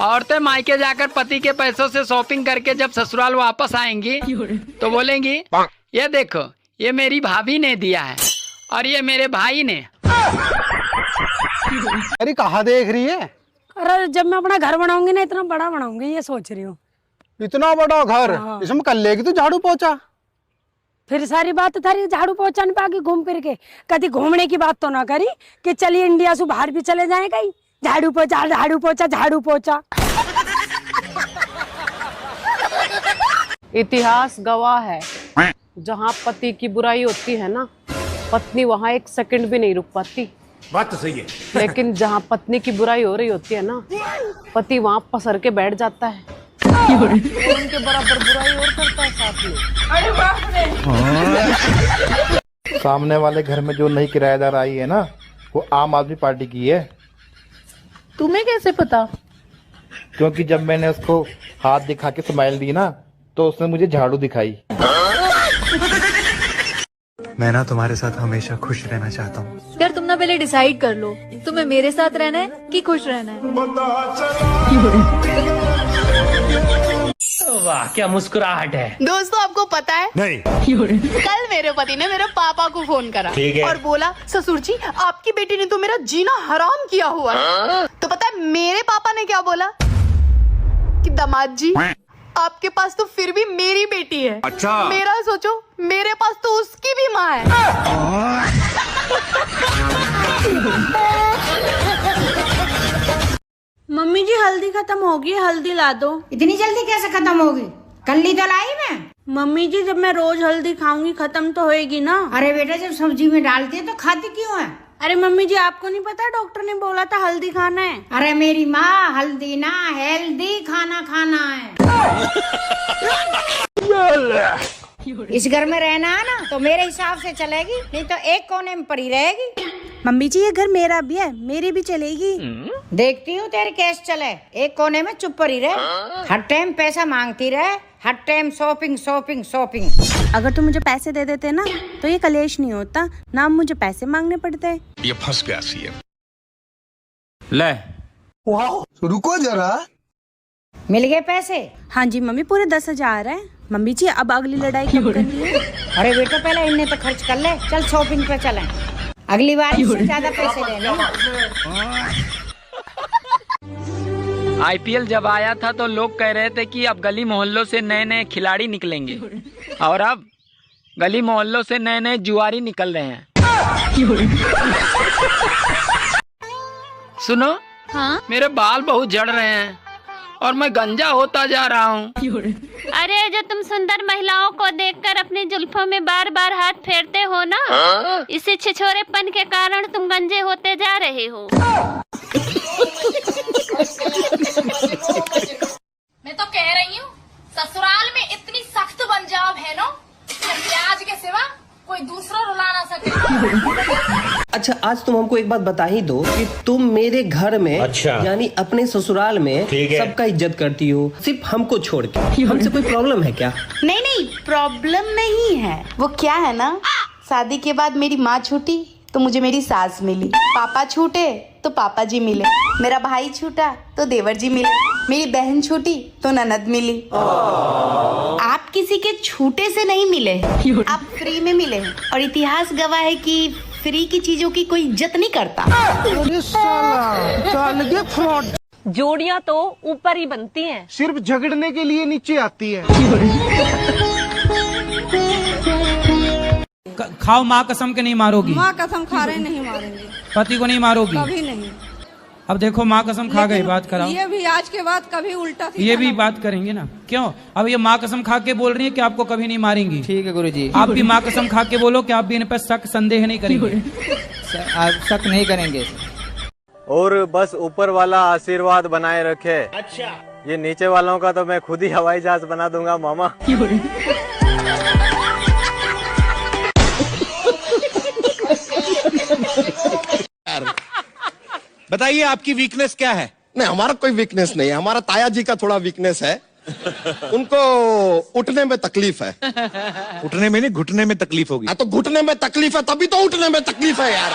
औरतें मायके जाकर पति के पैसों से शॉपिंग करके जब ससुराल वापस आएंगी तो बोलेंगी, ये देखो ये मेरी भाभी ने दिया है और ये मेरे भाई ने। अरे कहाँ देख रही है? अरे जब मैं अपना घर बनाऊंगी ना, इतना बड़ा बनाऊंगी, ये सोच रही हूँ। इतना बड़ा घर? इसमें कर लेगी तू झाड़ू पोछा? फिर सारी बात थारी झाड़ू पोछा नहीं पागी घूम फिर के। कभी घूमने की बात तो ना करी कि चलिए इंडिया से बाहर भी चले जाए कहीं, झाड़ू पोछा झाड़ू पोछा झाड़ू पोछा। इतिहास गवाह है, जहाँ पति की बुराई होती है ना, पत्नी वहाँ एक सेकंड भी नहीं रुक पाती। बात तो सही है। लेकिन जहाँ पत्नी की बुराई हो रही होती है ना, पति वहाँ पसर के बैठ जाता है। उनके बराबर बुराई और करता है साथ में। अरे बाप रे। सामने वाले घर में जो नई किराएदार आई है ना, वो आम आदमी पार्टी की है। तुम्हें कैसे पता? क्योंकि जब मैंने उसको हाथ दिखा के स्माइल दी ना, तो उसने मुझे झाड़ू दिखाई। मैं ना तुम्हारे साथ हमेशा खुश रहना चाहता हूँ। यार तुम ना पहले डिसाइड कर लो, तुम्हें मेरे साथ रहना है कि खुश रहना है। वाह क्या मुस्कुराहट है। दोस्तों आपको पता है नहीं, कल मेरे पति ने मेरे पापा को फोन करा और बोला, ससुर जी आपकी बेटी ने तो मेरा जीना हराम किया हुआ है। तो पता है मेरे पापा ने क्या बोला कि दामाद जी आपके पास तो फिर भी मेरी बेटी है। अच्छा। मेरा सोचो, मेरे पास तो उसकी भी माँ है। मम्मी जी हल्दी खत्म होगी, हल्दी ला दो। इतनी जल्दी कैसे खत्म होगी? कल ही तो लाई मैं। मम्मी जी जब मैं रोज हल्दी खाऊंगी खत्म तो होएगी ना। अरे बेटा जब सब्जी में डालती है तो खाती क्यों है? अरे मम्मी जी आपको नहीं पता, डॉक्टर ने बोला था हल्दी खाना है। अरे मेरी माँ, हल्दी ना हेल्दी खाना खाना है। इस घर में रहना है ना तो मेरे हिसाब से चलेगी, नहीं तो एक कोने में पड़ी रहेगी। मम्मी जी ये घर मेरा भी है, मेरी भी चलेगी। देखती हूँ तेरे कैसे चले, एक कोने में चुप पड़ी रहे, हर टाइम पैसा मांगती रहे, हर टाइम शॉपिंग शॉपिंग शॉपिंग। अगर तुम मुझे पैसे दे देते ना तो ये कलेश नहीं होता, ना मुझे पैसे मांगने पड़ते। ये फंस गया सीएम। ले रुको जरा। मिल गए पैसे? हाँ जी मम्मी पूरे 10,000 है। मम्मी जी अब अगली लड़ाई कब करनी है? अरे बेटा पहले इन्हें तो खर्च कर ले, चल शॉपिंग पे चलें, अगली बार इससे ज्यादा पैसे लेने। IPL जब आया था तो लोग कह रहे थे कि अब गली मोहल्लों से नए नए खिलाड़ी निकलेंगे, और अब गली मोहल्लों से नए नए जुआरी निकल रहे हैं। सुनो, हाँ? मेरे बाल बहुत झड़ रहे हैं और मैं गंजा होता जा रहा हूँ। अरे जो तुम सुंदर महिलाओं को देखकर अपनी जुल्फों में बार बार हाथ फेरते हो ना, इसी छिछोरेपन के कारण तुम गंजे होते जा रहे हो। मैं तो कह रही हूँ ससुराल में इतनी सख्त पंजाब है ना, प्याज के सिवा कोई दूसरा रुला ना सके। अच्छा आज तुम हमको एक बात बता ही दो कि तुम मेरे घर में, अच्छा, यानी अपने ससुराल में सबका इज्जत करती हो, सिर्फ हमको छोड़ के। हमसे कोई प्रॉब्लम है क्या? नहीं नहीं प्रॉब्लम नहीं है। वो क्या है ना, शादी के बाद मेरी माँ छूटी तो मुझे मेरी सास मिली, पापा छूटे तो पापा जी मिले, मेरा भाई छूटा तो देवर जी मिले, मेरी बहन छूटी तो ननद मिली। आप किसी के छूटे से नहीं मिले, आप फ्री में मिले। और इतिहास गवाह है कि फ्री की चीजों की कोई इज्जत नहीं करता। जोड़ियाँ तो ऊपर ही बनती हैं, सिर्फ झगड़ने के लिए नीचे आती है। खाओ, माँ कसम के नहीं मारोगी। माँ कसम खा रहे नहीं मारेंगे, पति को नहीं मारोगी कभी नहीं। अब देखो माँ कसम खा गई, बात कराओ। ये भी आज के बाद कभी उल्टा ये भी बात करेंगे ना, क्यों? अब ये माँ कसम खा के बोल रही है कि आपको कभी नहीं मारेंगी। ठीक है गुरुजी, आप भी माँ कसम खा के बोलो कि आप भी इन पर शक संदेह नहीं करेंगे। शक नहीं करेंगे। और बस ऊपर वाला आशीर्वाद बनाए रखे। अच्छा, ये नीचे वालों का तो मैं खुद ही हवाई जहाज बना दूंगा मामा। बताइए आपकी वीकनेस क्या है? नहीं हमारा कोई वीकनेस नहीं है, हमारा ताया जी का थोड़ा वीकनेस है। उनको उठने में तकलीफ है। उठने में नहीं, घुटने में तकलीफ होगी। तो घुटने में तकलीफ है तभी तो उठने में तकलीफ है यार।